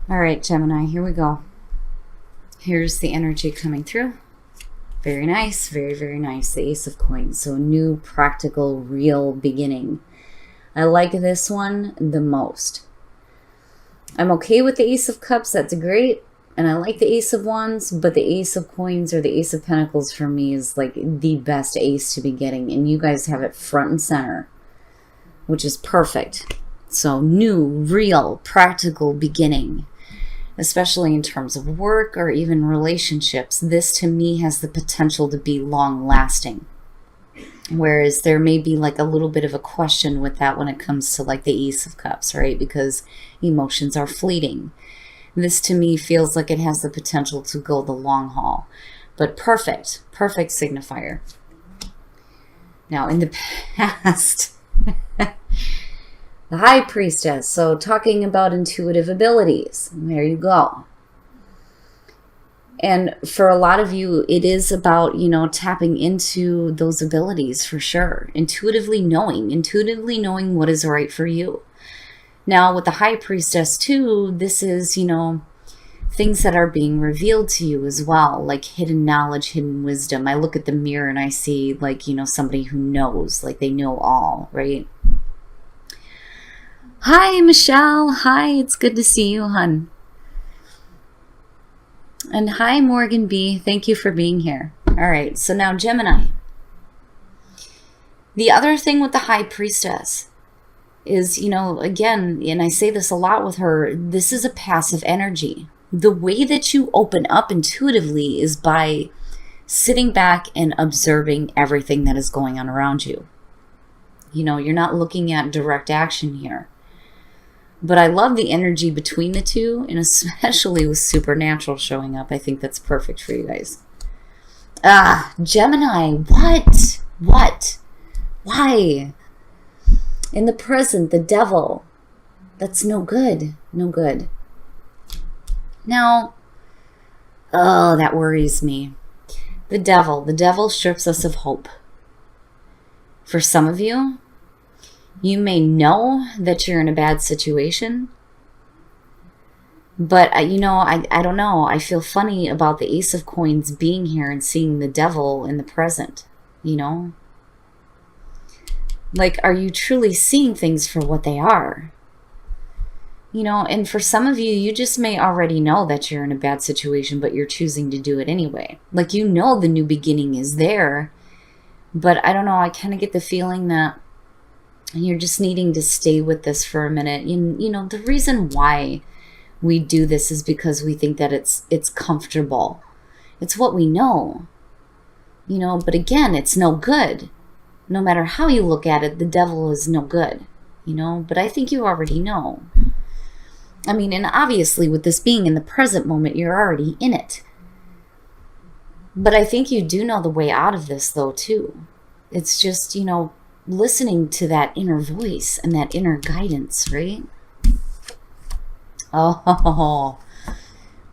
All right, Gemini, here we go. Here's the energy coming through. Very nice, very, very nice. The Ace of Coins. So new, practical, real beginning. I like this one the most. I'm okay with the Ace of Cups. That's great. And I like the Ace of Wands, but the Ace of Coins or the Ace of Pentacles for me is like the best ace to be getting. And you guys have it front and center, which is perfect. So new, real, practical beginning, especially in terms of work or even relationships. This to me has the potential to be long lasting. Whereas there may be like a little bit of a question with that when it comes to like the Ace of Cups, right? Because emotions are fleeting. This to me feels like it has the potential to go the long haul. But perfect signifier. Now in the past, the High Priestess. So talking about intuitive abilities. There you go. And for a lot of you, it is about, tapping into those abilities for sure. Intuitively knowing what is right for you. Now with the High Priestess too, this is, things that are being revealed to you as well, like hidden knowledge, hidden wisdom. I look at the mirror and I see like, somebody who knows, like they know all, right? Hi, Michelle. Hi, it's good to see you, hun. And hi, Morgan B. Thank you for being here. All right, so now Gemini. The other thing with the High Priestess is, again, and I say this a lot with her, this is a passive energy. The way that you open up intuitively is by sitting back and observing everything that is going on around you. You're not looking at direct action here. But I love the energy between the two, and especially with supernatural showing up. I think that's perfect for you guys. Gemini, what? Why? In the present, the devil. That's no good. No good. Now, that worries me. The devil strips us of hope. For some of you, you may know that you're in a bad situation, but I don't know. I feel funny about the Ace of Coins being here and seeing the devil in the present, Like, are you truly seeing things for what they are? And for some of you, you just may already know that you're in a bad situation, but you're choosing to do it anyway. Like, the new beginning is there, but I don't know. I kind of get the feeling that you're just needing to stay with this for a minute. The reason why we do this is because we think that it's comfortable. It's what we know. But again, it's no good. No matter how you look at it, the devil is no good. But I think you already know. And obviously with this being in the present moment, you're already in it. But I think you do know the way out of this though too. It's just, listening to that inner voice and that inner guidance, right? Oh,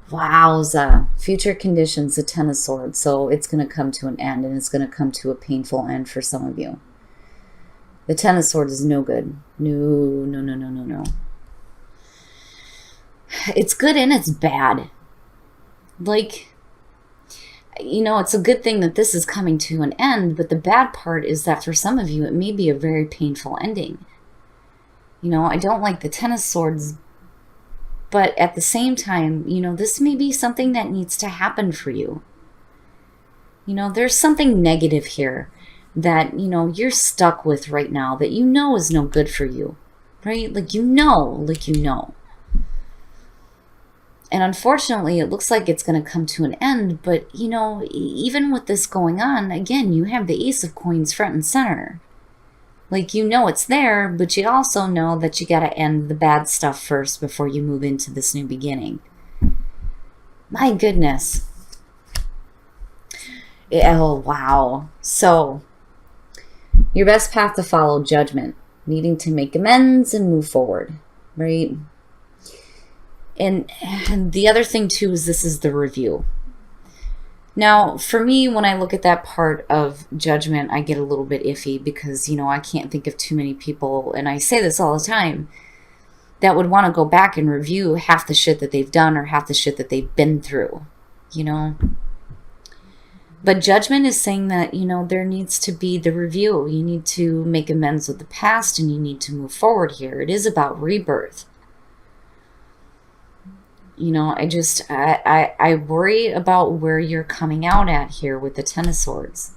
wowza. Future conditions, the Ten of Swords. So it's going to come to an end, and it's going to come to a painful end for some of you. The Ten of Swords is no good. No. It's good and it's bad. Like, it's a good thing that this is coming to an end, but the bad part is that for some of you, it may be a very painful ending. I don't like the Ten of Swords, but at the same time, this may be something that needs to happen for you. There's something negative here that, you're stuck with right now that is no good for you, right? Like, And unfortunately, it looks like it's going to come to an end. But, even with this going on, again, you have the Ace of Coins front and center. Like, it's there, but you also know that you got to end the bad stuff first before you move into this new beginning. My goodness. Oh, wow. So, your best path to follow, judgment. Needing to make amends and move forward, right? And the other thing too is this is the review. Now, for me, when I look at that part of judgment, I get a little bit iffy because, I can't think of too many people, and I say this all the time, that would want to go back and review half the shit that they've done or half the shit that they've been through, you know. But Judgment is saying that, you know, there needs to be the review. You need to make amends with the past and you need to move forward here. It is about rebirth. You know, I worry about where you're coming out at here with the Ten of Swords.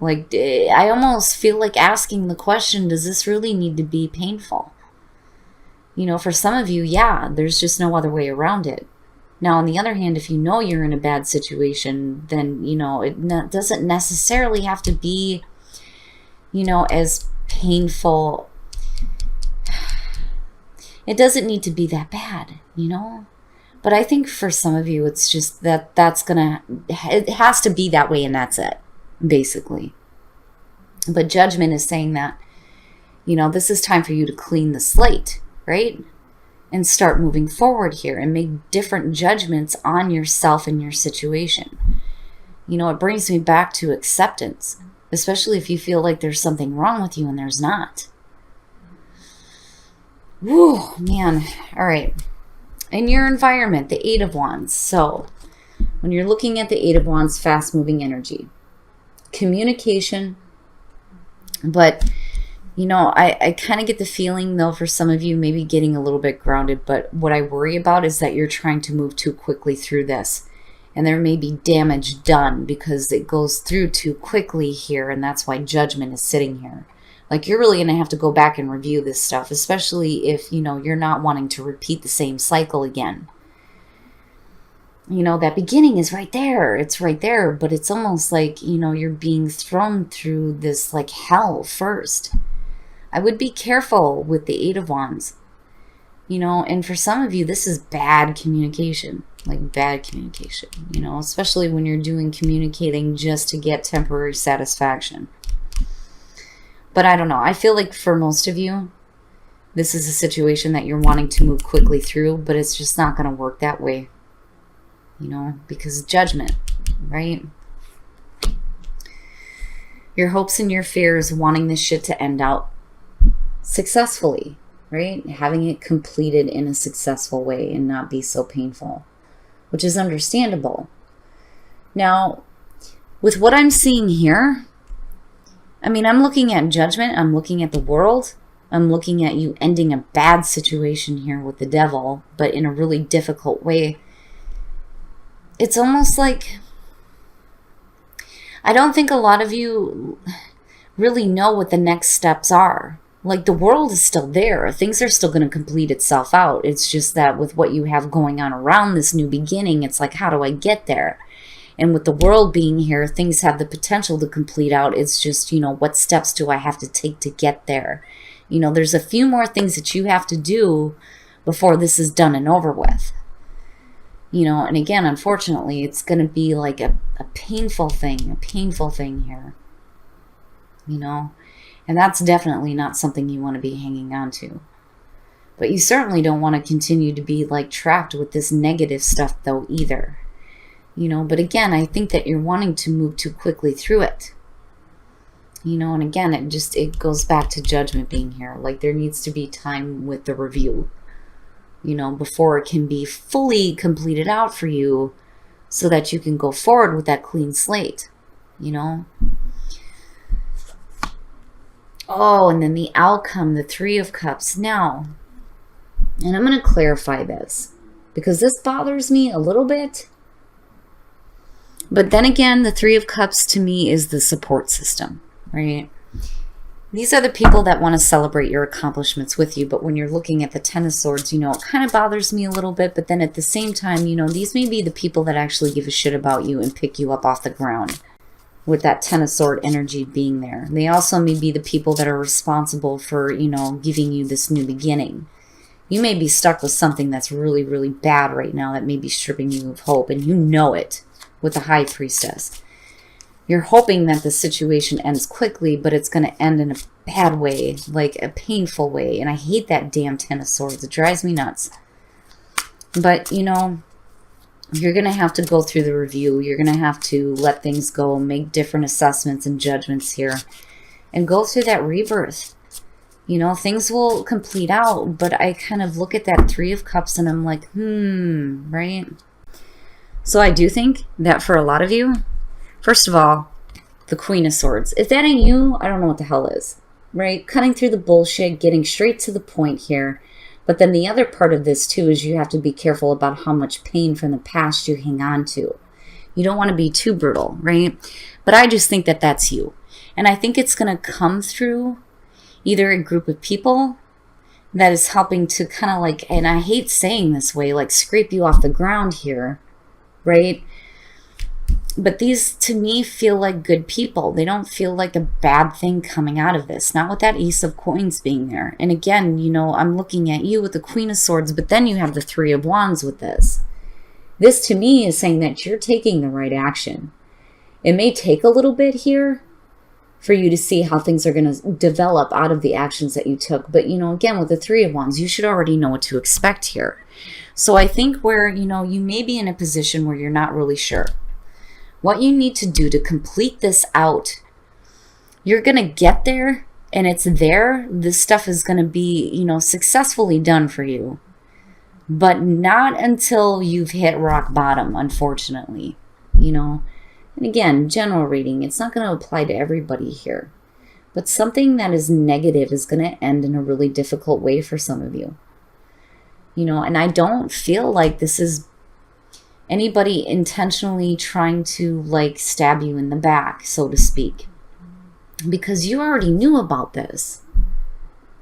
Like, I almost feel like asking the question, does this really need to be painful? You know, for some of you, yeah, there's just no other way around it. Now, on the other hand, if you know you're in a bad situation, then, you know, it doesn't necessarily have to be, you know, as painful. It doesn't need to be that bad, you know? But I think for some of you, it's just it has to be that way and that's it, basically. But Judgment is saying that, you know, this is time for you to clean the slate, right? And start moving forward here and make different judgments on yourself and your situation. You know, it brings me back to acceptance, especially if you feel like there's something wrong with you and there's not. Whew, man. All right. In your environment, the Eight of Wands. So when you're looking at the Eight of Wands, fast-moving energy, communication. But, you know, I kind of get the feeling, though, for some of you, maybe getting a little bit grounded. But what I worry about is that you're trying to move too quickly through this. And there may be damage done because it goes through too quickly here. And that's why Judgment is sitting here. Like, you're really going to have to go back and review this stuff, especially if, you know, you're not wanting to repeat the same cycle again. You know, that beginning is right there. It's right there, but it's almost like, you know, you're being thrown through this, like, hell first. I would be careful with the Eight of Wands. You know, and for some of you, this is bad communication. Like, bad communication, you know, especially when you're communicating just to get temporary satisfaction. But I don't know. I feel like for most of you, this is a situation that you're wanting to move quickly through, but it's just not going to work that way. You know, because Judgment, right? Your hopes and your fears, wanting this shit to end out successfully, right? Having it completed in a successful way and not be so painful, which is understandable. Now, with what I'm seeing here, I mean, I'm looking at Judgment. I'm looking at the world. I'm looking at you ending a bad situation here with the Devil, but in a really difficult way. It's almost like, I don't think a lot of you really know what the next steps are. Like, the world is still there. Things are still going to complete itself out. It's just that with what you have going on around this new beginning, it's like, how do I get there? And with the world being here, things have the potential to complete out. It's just, you know, what steps do I have to take to get there? You know, there's a few more things that you have to do before this is done and over with. You know, and again, unfortunately, it's going to be like a painful thing here. You know, and that's definitely not something you want to be hanging on to. But you certainly don't want to continue to be like trapped with this negative stuff though either. You know, but again, I think that you're wanting to move too quickly through it. You know, and again, it goes back to Judgment being here. Like, there needs to be time with the review, you know, before it can be fully completed out for you so that you can go forward with that clean slate, you know. Oh, and then the outcome, the Three of Cups. Now, and I'm going to clarify this because this bothers me a little bit. But then again, the Three of Cups to me is the support system, right? These are the people that want to celebrate your accomplishments with you. But when you're looking at the Ten of Swords, you know, it kind of bothers me a little bit. But then at the same time, you know, these may be the people that actually give a shit about you and pick you up off the ground with that Ten of Sword energy being there. They also may be the people that are responsible for, you know, giving you this new beginning. You may be stuck with something that's really, really bad right now that may be stripping you of hope. And you know it. With the High Priestess, you're hoping that the situation ends quickly, but it's going to end in a bad way, like a painful way. And I hate that damn Ten of Swords. It drives me nuts. But, you know, you're going to have to go through the review. You're going to have to let things go, make different assessments and judgments here, and go through that rebirth. You know, things will complete out, but I kind of look at that Three of Cups and I'm like, right? So I do think that for a lot of you, first of all, the Queen of Swords. If that ain't you, I don't know what the hell is, right? Cutting through the bullshit, getting straight to the point here. But then the other part of this too is you have to be careful about how much pain from the past you hang on to. You don't want to be too brutal, right? But I just think that that's you. And I think it's going to come through either a group of people that is helping to kind of like, and I hate saying this way, like scrape you off the ground here, right? But these, to me, feel like good people. They don't feel like a bad thing coming out of this. Not with that Ace of Coins being there. And again, you know, I'm looking at you with the Queen of Swords, but then you have the Three of Wands with this. This, to me, is saying that you're taking the right action. It may take a little bit here for you to see how things are going to develop out of the actions that you took. But, you know, again, with the Three of Wands, you should already know what to expect here. So I think where, you know, you may be in a position where you're not really sure what you need to do to complete this out. You're going to get there, and it's there. This stuff is going to be, you know, successfully done for you. But not until you've hit rock bottom, unfortunately. You know, and again, general reading, it's not going to apply to everybody here. But something that is negative is going to end in a really difficult way for some of you. You know, and I don't feel like this is anybody intentionally trying to like stab you in the back, so to speak. Because you already knew about this.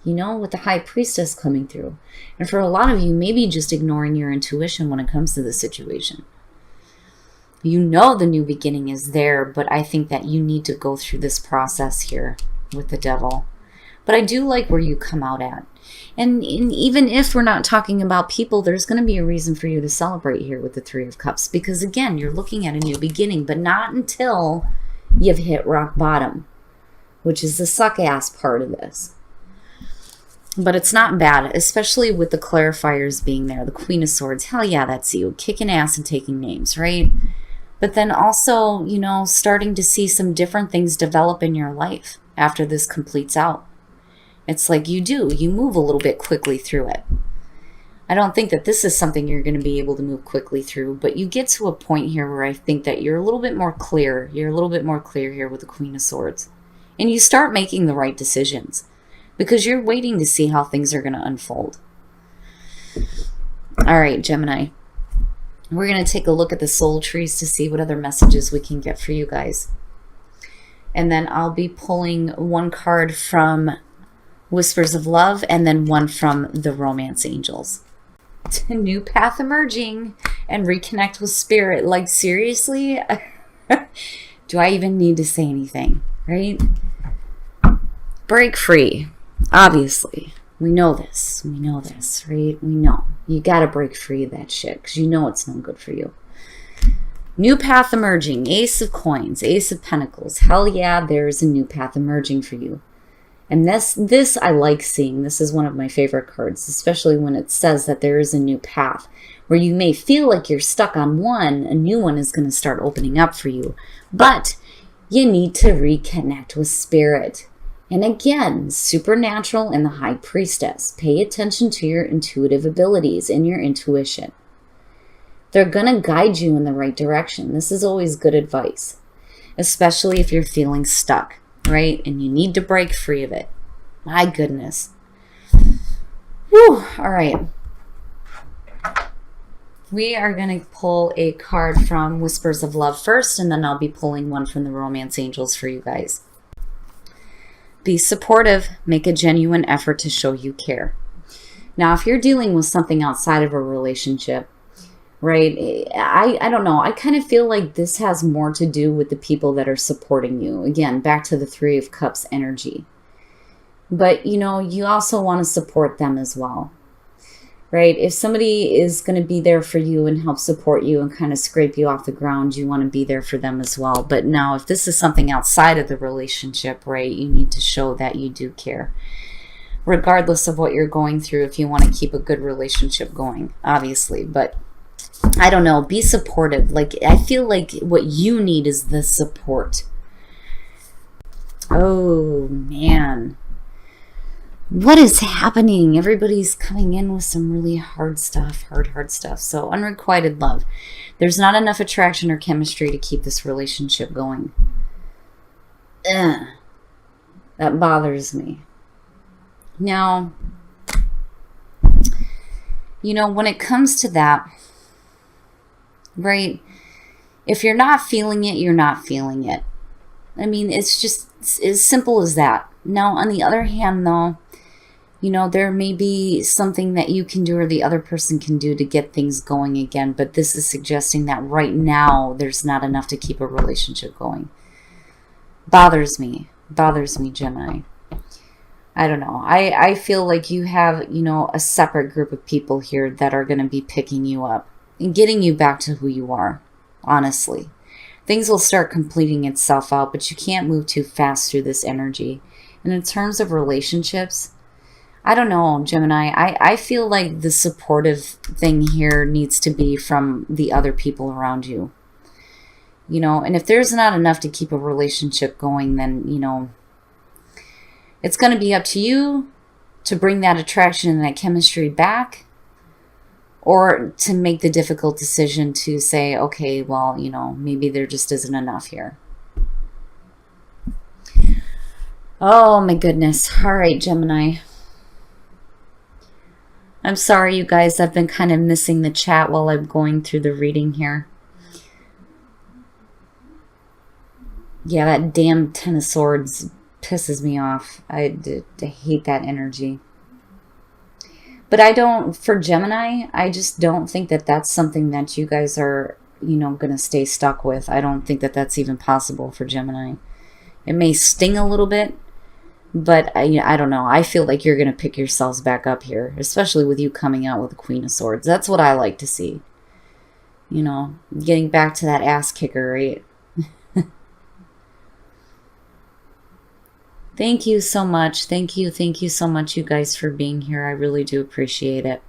You know, with the High Priestess coming through. And for a lot of you, maybe just ignoring your intuition when it comes to the situation. You know the new beginning is there, but I think that you need to go through this process here with the Devil. But I do like where you come out at. And even if we're not talking about people, there's going to be a reason for you to celebrate here with the Three of Cups. Because again, you're looking at a new beginning, but not until you've hit rock bottom, which is the suck-ass part of this. But it's not bad, especially with the clarifiers being there. The Queen of Swords, hell yeah, that's you. Kicking ass and taking names, right? But then also, you know, starting to see some different things develop in your life after this completes out. It's like you move a little bit quickly through it. I don't think that this is something you're going to be able to move quickly through, but you get to a point here where I think that you're a little bit more clear. You're a little bit more clear here with the Queen of Swords. And you start making the right decisions because you're waiting to see how things are going to unfold. All right, Gemini. We're going to take a look at the soul trees to see what other messages we can get for you guys. And then I'll be pulling one card from Whispers of Love and then one from the Romance Angels. A new path emerging and reconnect with spirit. Like, seriously? Do I even need to say anything, right? Break free. Obviously. We know this. We know this, right? We know. You got to break free of that shit because you know it's not good for you. New path emerging. Ace of Coins. Ace of Pentacles. Hell yeah, there's a new path emerging for you. And this I like seeing. This is one of my favorite cards, especially when it says that there is a new path. Where you may feel like you're stuck on one, a new one is going to start opening up for you. But you need to reconnect with spirit. And again, supernatural and the High Priestess. Pay attention to your intuitive abilities and your intuition. They're going to guide you in the right direction. This is always good advice, especially if you're feeling stuck, right? And you need to break free of it. My goodness. Whew. All right. We are going to pull a card from Whispers of Love first, and then I'll be pulling one from the Romance Angels for you guys. Be supportive. Make a genuine effort to show you care. Now, if you're dealing with something outside of a relationship, right, I don't know. I kind of feel like this has more to do with the people that are supporting you. Again, back to the Three of Cups energy. But, you know, you also want to support them as well. Right? If somebody is going to be there for you and help support you and kind of scrape you off the ground, you want to be there for them as well. But now, if this is something outside of the relationship, right, you need to show that you do care. Regardless of what you're going through, if you want to keep a good relationship going, obviously. But I don't know, be supportive. Like, I feel like what you need is the support. Oh, man. What is happening? Everybody's coming in with some really hard stuff, hard stuff. So unrequited love. There's not enough attraction or chemistry to keep this relationship going. Ugh. That bothers me. Now, you know, when it comes to that, right, if you're not feeling it, you're not feeling it. I mean, it's just as simple as that. Now, on the other hand, though, you know, there may be something that you can do or the other person can do to get things going again, but this is suggesting that right now there's not enough to keep a relationship going. Bothers me, Gemini. I don't know. I feel like you have, you know, a separate group of people here that are going to be picking you up and getting you back to who you are, honestly. Things will start completing itself out, but you can't move too fast through this energy. And in terms of relationships, I don't know, Gemini. I feel like the supportive thing here needs to be from the other people around you. You know, and if there's not enough to keep a relationship going, then, you know, it's going to be up to you to bring that attraction and that chemistry back, or to make the difficult decision to say, okay, well, you know, maybe there just isn't enough here. Oh, my goodness. All right, Gemini. I'm sorry, you guys. I've been kind of missing the chat while I'm going through the reading here. Yeah, that damn Ten of Swords pisses me off. I hate that energy. But I don't, for Gemini, I just don't think that that's something that you guys are, you know, going to stay stuck with. I don't think that that's even possible for Gemini. It may sting a little bit, but I don't know. I feel like you're going to pick yourselves back up here, especially with you coming out with the Queen of Swords. That's what I like to see. You know, getting back to that ass kicker, right? Thank you so much. Thank you so much, you guys, for being here. I really do appreciate it.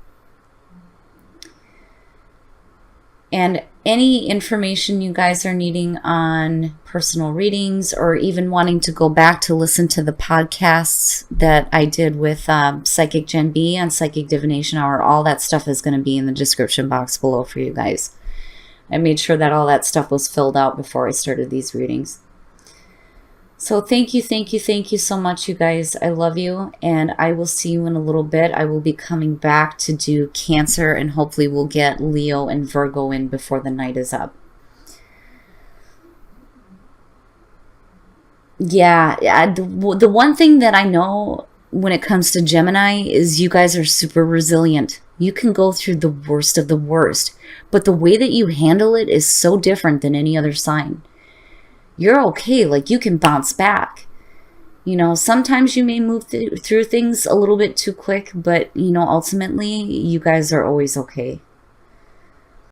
And any information you guys are needing on personal readings, or even wanting to go back to listen to the podcasts that I did with Psychic Gen B on Psychic Divination Hour, all that stuff is going to be in the description box below for you guys. I made sure that all that stuff was filled out before I started these readings. So thank you so much, you guys. I love you, and I will see you in a little bit. I will be coming back to do Cancer, and hopefully we'll get Leo and Virgo in before the night is up. Yeah, the one thing that I know when it comes to Gemini is you guys are super resilient. You can go through the worst of the worst, but the way that you handle it is so different than any other sign. You're okay, like you can bounce back. You know, sometimes you may move through things a little bit too quick, but, you know, ultimately you guys are always okay.